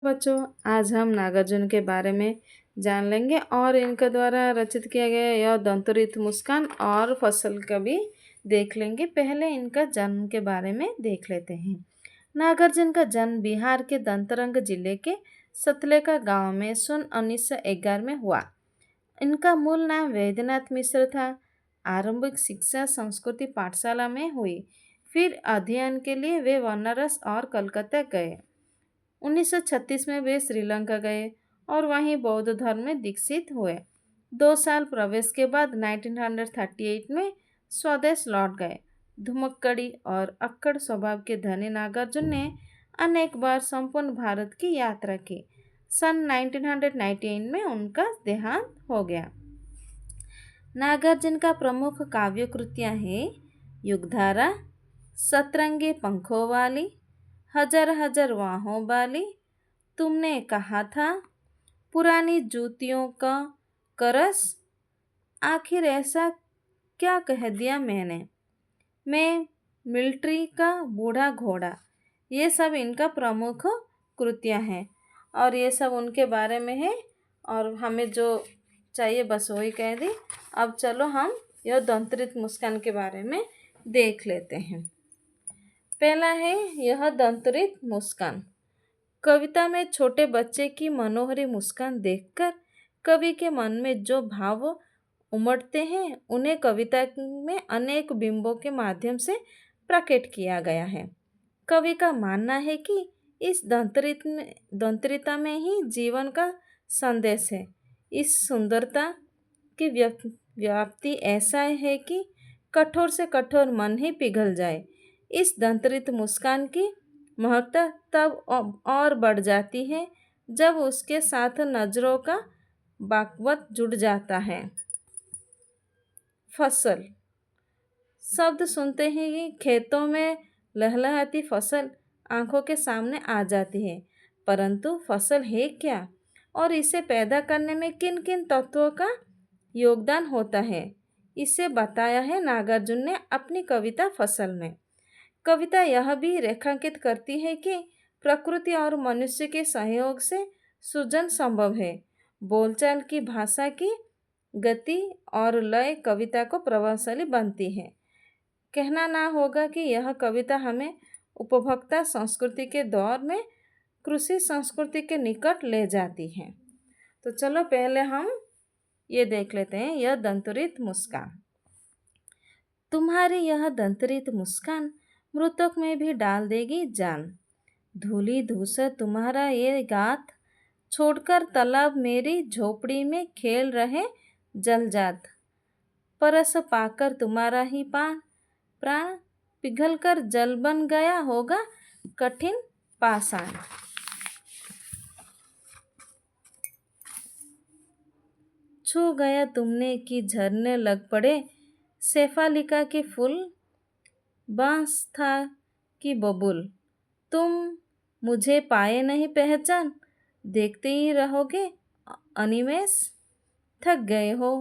बच्चों, आज हम नागार्जुन के बारे में जान लेंगे और इनके द्वारा रचित किया गया यह दंतरित मुस्कान और फसल का भी देख लेंगे। पहले इनका जन्म के बारे में देख लेते हैं। नागार्जुन का जन्म बिहार के दंतरंग जिले के सतलेका गांव में सन 1911 में हुआ। इनका मूल नाम वैद्यनाथ मिश्र था। आरंभिक शिक्षा संस्कृति पाठशाला में हुई। फिर अध्ययन के लिए वे बनारस और कलकत्ता गए। 1936 में वे श्रीलंका गए और वहीं बौद्ध धर्म में दीक्षित हुए। 2 साल प्रवेश के बाद 1938 में स्वदेश लौट गए। धुमक्कड़ी और अक्कड़ स्वभाव के धनी नागार्जुन ने अनेक बार संपूर्ण भारत की यात्रा की। सन 1998 में उनका देहांत हो गया। नागार्जुन का प्रमुख काव्य कृतियाँ हैं युगधारा, सतरंगी पंखों वाली, हजार हजार बाहों वाली, तुमने कहा था, पुरानी जूतियों का करस, आखिर ऐसा क्या कह दिया मैंने, मैं मिलिट्री का बूढ़ा घोड़ा। ये सब इनका प्रमुख कृतियाँ हैं और ये सब उनके बारे में है और हमें जो चाहिए बस वही कह दी। अब चलो हम यह दंतरित मुस्कान के बारे में देख लेते हैं। पहला है यह दंतरित मुस्कान। कविता में छोटे बच्चे की मनोहरी मुस्कान देखकर कवि के मन में जो भाव उमड़ते हैं उन्हें कविता में अनेक बिंबों के माध्यम से प्रकट किया गया है। कवि का मानना है कि इस दंतरिता में ही जीवन का संदेश है। इस सुंदरता की व्याप्ति ऐसा है कि कठोर से कठोर मन ही पिघल जाए। इस दंतरित मुस्कान की महत्ता तब और बढ़ जाती है जब उसके साथ नजरों का बाकवत जुड़ जाता है। फसल शब्द सुनते ही खेतों में लहलहाती फसल आंखों के सामने आ जाती है, परंतु फसल है क्या और इसे पैदा करने में किन किन तत्वों का योगदान होता है, इसे बताया है नागार्जुन ने अपनी कविता फसल में। कविता यह भी रेखांकित करती है कि प्रकृति और मनुष्य के सहयोग से सृजन संभव है। बोलचाल की भाषा की गति और लय कविता को प्रभावशाली बनती है। कहना ना होगा कि यह कविता हमें उपभोक्ता संस्कृति के दौर में कृषि संस्कृति के निकट ले जाती है। तो चलो पहले हम ये देख लेते हैं यह दंतरित मुस्कान। तुम्हारी यह दंतरित मुस्कान मृतक में भी डाल देगी जान। धूली धूसर तुम्हारा ये गात, छोड़कर तालाब मेरी झोपड़ी में खेल रहे जलजात। परस पाकर तुम्हारा ही प्राण पिघलकर जल बन गया होगा कठिन पाषाण। छू गया तुमने कि झरने लग पड़े, शेफालिका के फूल, बांस था कि बबूल। तुम मुझे पाए नहीं पहचान, देखते ही रहोगे अनिमेष। थक गए हो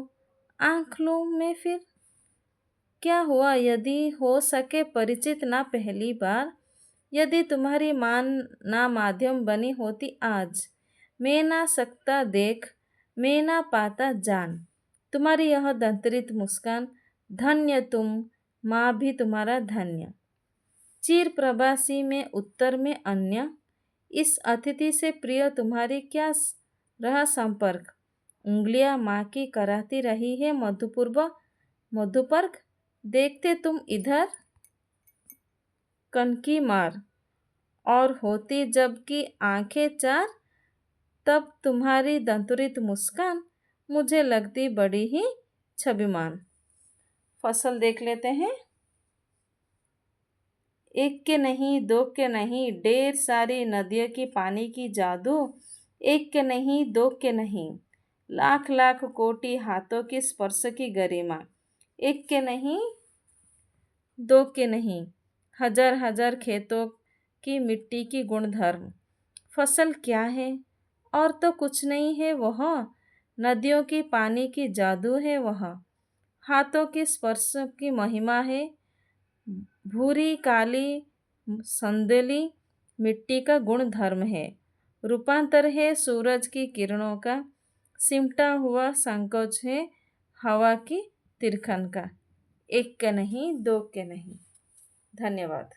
आँख लूं मैं फिर, क्या हुआ यदि हो सके परिचित ना पहली बार। यदि तुम्हारी मान ना माध्यम बनी होती आज, मैं ना सकता देख, मैं ना पाता जान। तुम्हारी यह दंतरित मुस्कान, धन्य तुम, माँ भी तुम्हारा धन्य। चिर प्रवासी में उत्तर में अन्य, इस अतिथि से प्रिय तुम्हारी क्या रहा संपर्क। उंगलियां माँ की कराती रही है मधुपर्क, देखते तुम इधर कनकी मार। और होती जबकि आंखें चार, तब तुम्हारी दंतरित मुस्कान मुझे लगती बड़ी ही छविमान। फसल देख लेते हैं। एक के नहीं दो के नहीं, ढेर सारी नदियों की पानी की जादू। एक के नहीं दो के नहीं, लाख लाख कोटि हाथों की स्पर्श की गरिमा। एक के नहीं दो के नहीं, हजार हजार खेतों की मिट्टी की गुणधर्म। फसल क्या है और तो कुछ नहीं है वह, नदियों की पानी की जादू है वह। हाथों की स्पर्श की महिमा है, भूरी काली संदली मिट्टी का गुण धर्म है। रूपांतर है सूरज की किरणों का, सिमटा हुआ संकोच है हवा की तिरखन का। एक के नहीं, दो के नहीं। धन्यवाद।